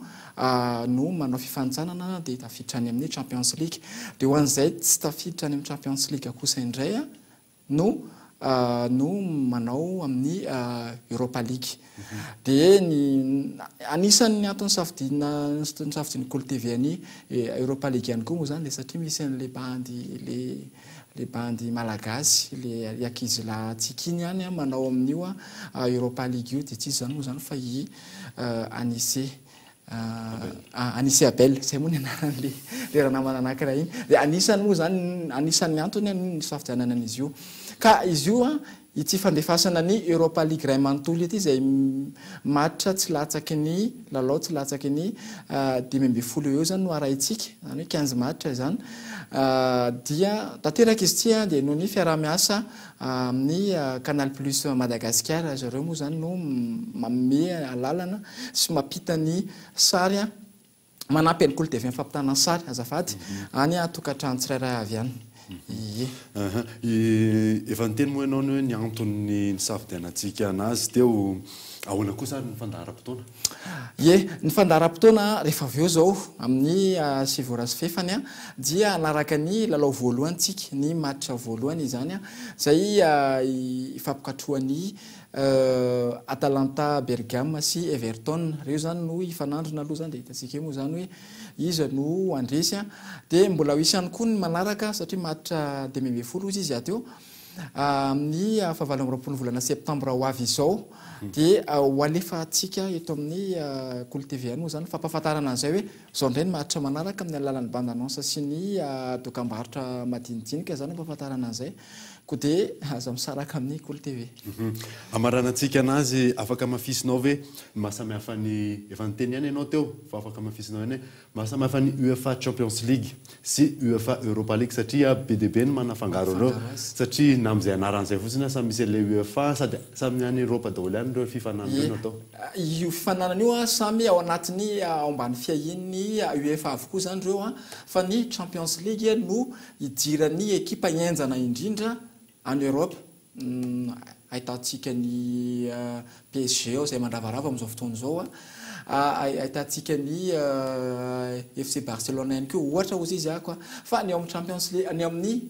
manao fifanitsanana dia tafiditra any amin'ny Champions League dia ho an'izay tsy tafiditra any amin'ny Champions League kosa indray no manao amin'ny Europa League dia ny anisan'ny antony safidian'ny Kolo TV any Europa League ihany koa moa zany satria misy an'le bandy malagasy le ankizy latsika iny any manao amin'io Europa League io dia tsisy zany moa zany fa i Anissé Abel zay moa ny anaran'le raha namana anankiray iny dia anisany moa zany anisan'ny antony ny safidianana an'izy io ka izy io ity fandefasana ny Europa League ray manontolo ity zay matcha tsy latsaky ny lalao tsy latsaky ny 10 eo zany no arahintsika zany hoe 15 match zany dia tanteraka izy ity dia noho ny fiarah-miasa amin'ny Canal Plus Madagascar zareo moa zany no manome alalana sy mampita ny sary manampy any Kolo TV fampitana ny sary azafady any tokantrano tsirairay avy any. Efa niteny moa ianao hoe ny antony ny safidianantsika anazy teo ahoana kosa ny fandaharam-potoana? Ny fandaharam-potoana rehefa avy eo zao amin'ny 7 sy fefany dia anaraka ny lalao voalohantsika ny match voalohany izany zay ifampikatroan'ny Atalanta Bergame sy Everton reo zany no ifanandrona aloha zany dia hitantsika moa zany hoe izy no andresy dia mbola ho isy ihany koa ny manaraka satria match 2020 izy ateo amin'ny 27 volana septembre ho avy izao dia ho alefa atsika eto amin'ny Kolo TV moa zany fampahafantarana an'izay hoe zao indray ny match manaraka amin'ny alalan'ny bande annonce sy ny dokam-barotra madinidinika zany fampahafantarana an'izay koa dia aza misaraka amin'ny Kolo TV. Amaranantsika anazy afaka mafisinao ve mahasamihafa ny efa niteny ihany ianao teo fa afaka mafisinao ihany mahasamihafa ny UEFA Champions League sy UEFA Europa League satria be dia be ny manafangaro ireo satria na amin'izay anaran'izay fotsiny samy misy le UEFA sady samy any Europa daholo ihany ireo fifananana io atao. Io fifananana io samy ao anatin'ny ao ambany fiahin'ny UEFA avokoa zany ireo fa ny Champions League no idiran'ny ekipa hienjana indrindra en Europe ahitantsika ny PSG ao zay mandravarava amin'izao fotoana izao ahitantsika ny FC Barcelona ihany koa ohatra ozy izy fa ny ao amin'ny Champions League ny amin'ny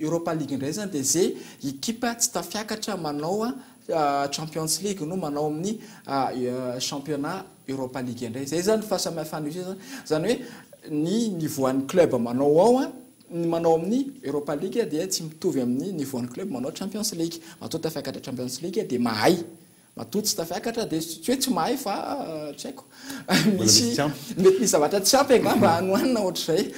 Europa League indray zany dia zay ekipa tsy tafiakatra manao Champions League no manao amin'ny championnat Europa League indray zay zany fahasamihafana io zany hoe ny nivoan'ny club manao ao ny manao amin'ny Europa League dia tsy mitovy amin'ny nivoan'ny club manao Champions League matoa tafiakatra Champions League dia mahay matoa tsy tafiakatra dia tsy hoe tsy mahay fa tsy haiko misy mety misy zavatra tsy ampy angamba anohanina ohatr'izay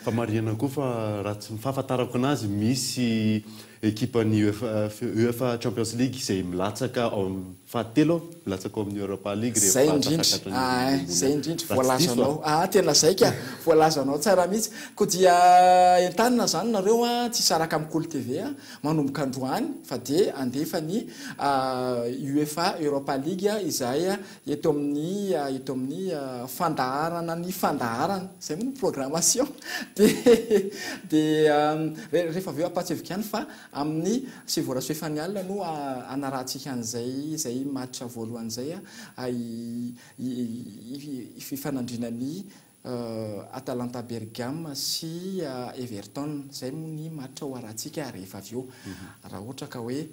fa marihana koa fa raha tsy fahafantarako anazy misy ekipa ny UEFA Champions League izay milatsaka ao fahatelo milatsaka ao amin'ny Europa League zay indrindra voalazanao tena zay ka voalazanao tsara mihitsy koa dia entanina zany nareo tsy saraka amin'ny Kolo TV manomboka androany fa dia andefa ny UEFA Europa League izay eto amin'ny fandaharana ny fandaharana zay moa ny programmation dia rehefa avy eo apatsevika ihany fa amin'ny 7 sy fefany alina no anarantsika an'izay match voalohany zay fifanandrinan'ny Atalanta Bergame sy Everton zay moa ny match ho arantsika rehefa avy eo raha ohatra ka hoe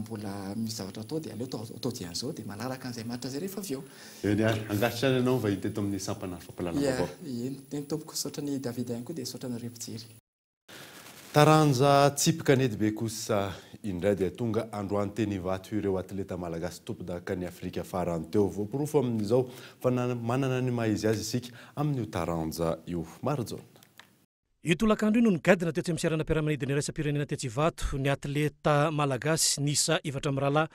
mbola misy zavatra atao dia aleo atao dian'izao dia manaraka an'izay match zay rehefa avy eo. Angatrany ianao vahiny teto amin'ny sampana fampalalana vaovao. Ny tompoko saotra ny David ihany koa dia saotra nareo mpijery. Taranja tsipika nety be kosa indray dia tonga androany teny vato ireo atleta malagasy tompon-daka ny Afrika farany teo voapirofo amin'izao fa manana ny maha-izy azy isika amin'io taranja io marojona. Io tolakandro io no nigadina tetsy amin'ny saranam-piaramanidina iraisam-pirenena tetsy vato ny atleta malagasy nisa 4 mirahalahy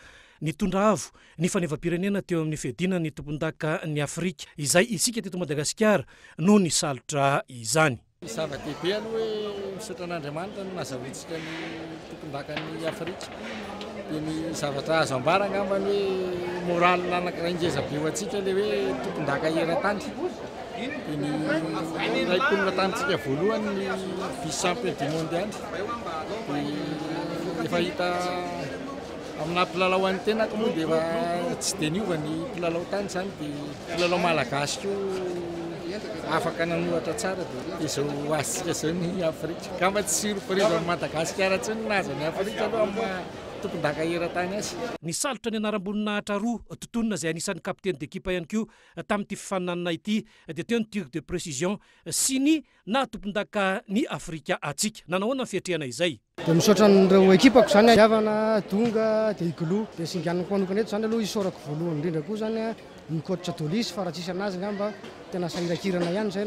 nitondra avo ny fanevam-pirenena teo amin'ny fedina ny tompon-daka ny Afrika izay isika teto Madagasikara no nisalotra izany. Zava-dehibe aloha hoe misaotra an'Andriamanitra no nahazahoantsika ny tompon-daka ny Afrika dia ny zavatra azo ambara angambany hoe moraly anankiray ngeza be ho antsika ilay hoe tompon-daka eran-tany Raik'olona tanitsika voalohany ny vice champion du mondial dia efa hita amina mpilalao an'ny tenako moa dia efa tsy dia niova ny mpilalao tany zany dia mpilalao malagasy koa afaka nanohatra tsara dia izao asika zao ny Afrika kamba tsy surprise amin'ny Madagasikara tsy naza ny Afrika aloha amin'ny tompon-daka era-tany azy. Ny salotra ny anaram-boninahitra roa totonona izay anisan'ny kapiteny d'ekipa ihany koa tamin'ity fifaninanana ity dia teo ny tir de précision sy ny na tompon-daka ny Afrika atsika. Nanahoana ny fiatrehana izay? Dia misaotra an'ireo ekipako zany Havana, Donga, dia Kolo. Dia singaniko manokana eto zany aloha isaorako voalohany indrindra koa zany ny coach Tolis fa raha tsisy anazy ngamba tena sahirakirana ihany zay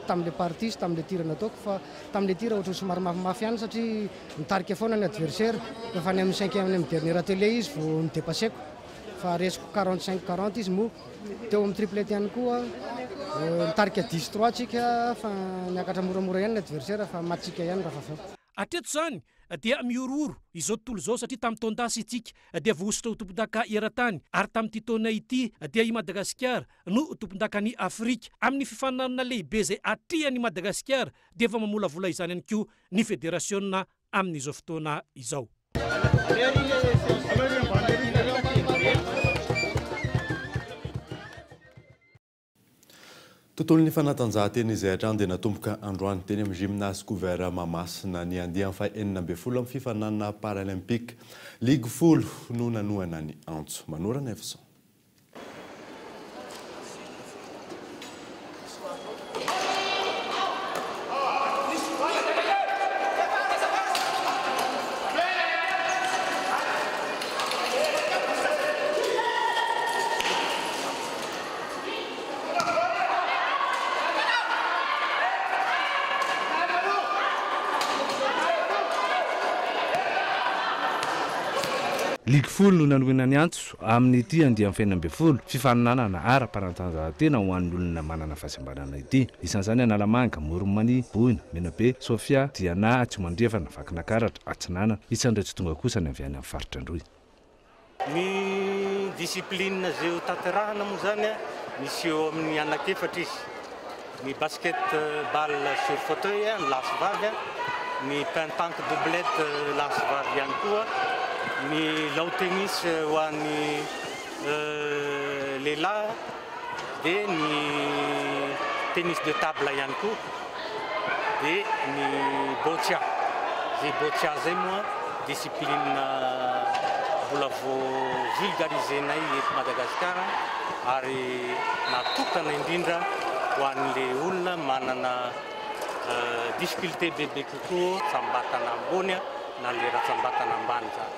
tamin'le partie tamin'le tir nataoko fa tamin'le tir ohatry somary mafimafy ihany satria nitarika foana ny adversaire rehefa ny amin'ny 5e amin'ny dernier atelier izy vao nidépasseko fa resiko 45-40 izy moa teo amin'ny triplete ihany koa nitarika 10-3 tsika fa niakatra moramora ihany ny adversaire fa matsika ihany raha fa atreto zany dia miororo izao tontolo izao satria tamin'ny taondasy itsika dia vohositra ho tompon-daka eran-tany ary tamin'ity taona ity dia i Madagasikara no tompon-daka ny Afrika amin'ny fifaninanana lehibe izay atrihan'ny Madagasikara dia efa mamolavola izany ihany koa ny federasiona amin'izao fotoana izao. Tontolo ny fanatanjahantena izay hatrany dia natomboka androany teny amin'ny gymnase couvert Mahamasina ny andiany fa 40 amin'ny fifaninanana paralympique Ligue folo no nanohana ny antso manorana Efson. Ligue folo no nanohana ny antso amin'ny ity andiany fa 40 fifaninanana ara-panatanjahantena ho an'ny olona manana fahasembanana ity. Isan'izany Analamanga, Moromany, Bohina, Menabe, Sofia, Diana, Atsomandrefana, Vakinakaratra, Atsinana. Isandray tsy tonga kosa ny avy any amin'ny faritra Androy. Ny discipline zay ho tanterahana moa zany misy eo amin'ny anankiefatra izy. Ny basket ball sur fauteuil ny lasy-vavy, ny pentanque doublette lasy-vavy ihany koa, ny lawn tennis ho an'ny lehilahy dia ny tennis de table ihany koa dia ny boccia. Zay boccia zay moa discipline mbola vao vulgarisenay eto Madagasikara ary natokana indrindra ho an'le olona manana difficulté bebe kokoa tsambatana ambony na le ratsambatana ambany zany.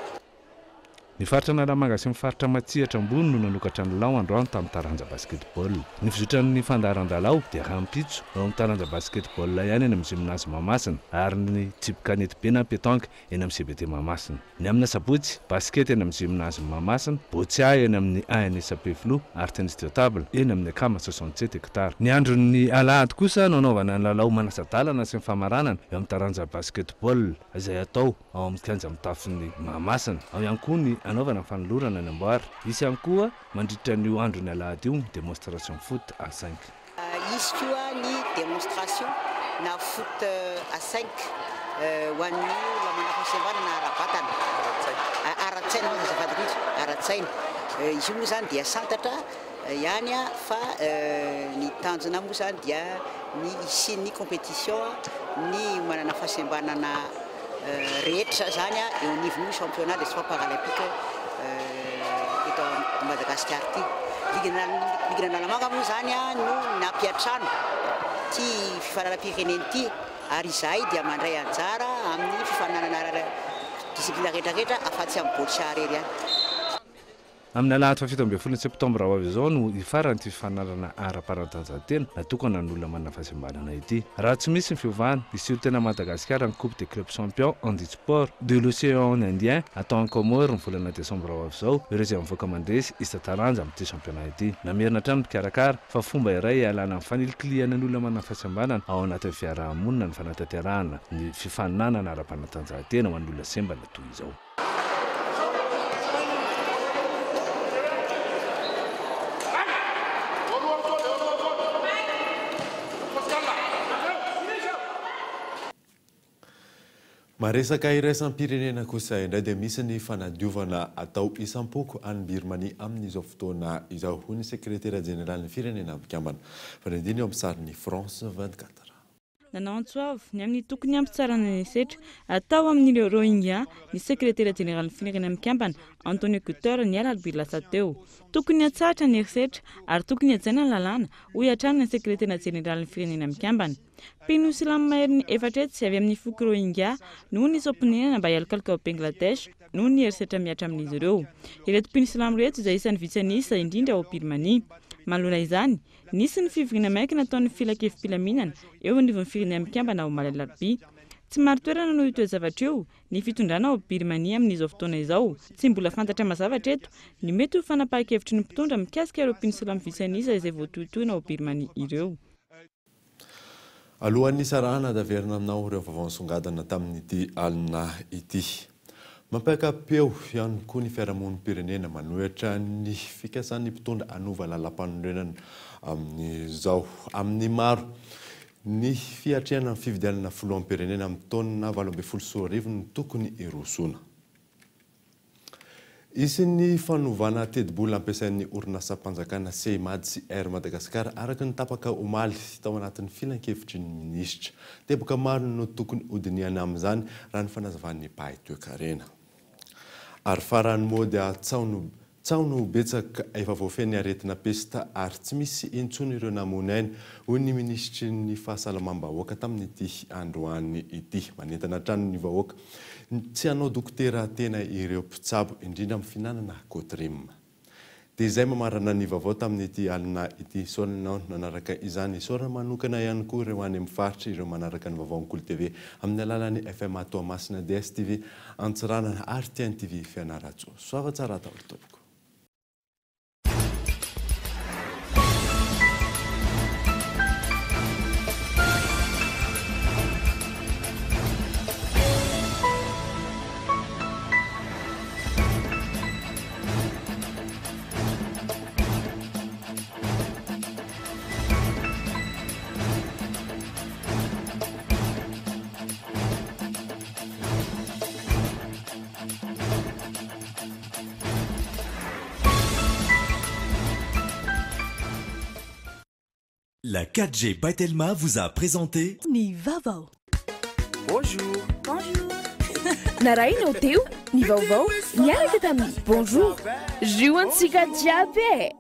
Ny faritra Analamanga sy ny faritra Matsihatra ambony no nanokatra ny lao androany tamin'ny taranja basketball. Ny fizotran'ny fandaharan-dalao dia rampitso ao amin'ny taranja basketball ihany eny amin'ny gymnase Mahamasina ary ny type kanety be na pétanque eny amin'ny CBT Mahamasina. Ny amin'ny sabotsy basket eny amin'ny gymnase Mahamasina, boccia eny amin'ny ANSP Flou ary tennis de table eny amin'ny Kama 67 hectares. Ny andron'ny alahady kosa nanaovana ny lalao manasadalana sy ny famaranana eo amin'ny taranja basketball izay atao ao amin'ny kianja amin'ny tafon'ny Mahamasina. Ao ihany koa ny anaovana fanolorana ny amboary. Isy ihany koa mandritra ny andro ny alahady io démonstration foot à 5. Izy koa ny démonstration na foot à 5 ho an'ny lamana fahasembanana ara-batana ara-tsaina ara-tsaina. Izy moa zany dia santatra ihany fa ny tanjona moa zany dia ny isin'ny compétition ny manana fahasembanana rehetra zany eo anivon'ny championnat des sports paralympiques eto Madagasikara ity. Ligue Analamanga moa zany no nampiatrano ty fifananam-pireneny ity ary izahay dia mandray anjara amin'ny fifananana discipline rehetrarehetra afa-tsy amin'ny boccia rery ihany. Amin'ny alahady fa 17 septembre ho avy izao no ifarany ty fifanarana ara-panatanjahantena natokana ny olona manana fahasembanana ity. Raha tsy misy ny fiovana, isiro tena Madagasikara ny Coupe des clubs champions handisport de l'océan Indien atao en Comore ny volana décembre ho avy izao, ireo izay mivoaka mandresy isa-taranja amin'ity championnat ity. Namerina hatrany mpikarakara fa fomba iray ialana amin'ny fanilikiliana ny olona manana fahasembanana ao anatin'ny fiarahamonina ny fanatanterahana ny fifaninanana ara-panatanjahantena ho an'ny olona sembana toy izao. Maresaka iraisam-pirenena kosa indray dia misy ny fanadiovana atao isam-poko any Birmanie amin'izao fotoana izao ho ny sekretera jeneraly ny firenena mikambana fa ny indiny eo amin'ny sarin'ny France 24. Nanao antsoavo ny amin'ny tokony ampitsarana ny setra atao amin'ireo Rohingya ny sekretera jeneraly ny firenena mikambana Antonio Guterres ny alarobia lasa teo. Tokony atsatra ny herisetra ary tokony hajaina ny lalàna ho hiatrana ny sekretera jeneraly ny firenena mikambana. Mpino silamo mahery ny efatretsy avy amin'ny foky Rohingya no ny sopinenana mba hialokaloka ao Bangladesh no ny herisetra miatra amin'izy ireo. Ireto mpino silamo reto izay isan'ny vitsanisa indrindra ao Birmanie. Manolona izany, nisy ny fivoriana maika nataon'ny filakevim-pilaminana eo anivon'ny firenena mikambana ao Malalarby. Tsy maro toerana no ito zavatra io ny fitondrana ao Birmanie amin'izao fotoana izao. Tsy mbola fantatra mazavatra eto ny mety ho fanapahan-kevitry ny mpitondra mikasika ireo mpino silamo vitsanisa izay voatohitohina ao Birmanie ireo. Alohan'ny sarahana daverina aminao ireo vaovao nisongadina tamin'ity alina ity. Mampakapeo ihany koa ny fiarahamonim-pirenena manohitra ny fikasan'ny mpitondra anova lalam-panorenana amin'izao amin'ny maro ny fiatrehana fividianana filohampirenena amin'ny taonina 2024 no tokony hirosoana. Isin'ny fanovana tedi-bola ampiasain'ny orinasa-mpanjakana CEMAD sy Air Madagasikara araka ny tapaka omaly tao anatin'ny filan-kevitry ny minisitra. Teboka maro no tokony hodiniana amin'izany raha ny fanazavan'ny Paitoekarena. Ary farany moa dia tsaono betsaka efa voafeny aretina pesta ary tsy misy intsony ireo namony ainy hoy ny ministry ny fahasalamam-bahoaka tamin'ity androany ity. Manentana hatrany ny vahoaka tsy hanao dokotera tena ireo mpitsabo indrindra amin'ny finanana kotrim. Dia izay mamarana ny vaovao tamin'ity alina ity soranao nanaraka izany sorana manokana ihany koa ireo any amin'ny faritra ireo manaraka ny vaovao Kolo TV amin'ny alalan'ny FM Toamasina DSTV Antsiranana ary TNTV Fianarantsoa. Soava tsara atao tompoko. La 4G Baitelma vous a présenté Ni Vaovao. Bonjour. Bonjour. Naraino teo, ni Vaovao, niaraka tamin'ny bonjour. Juantsika jiaby.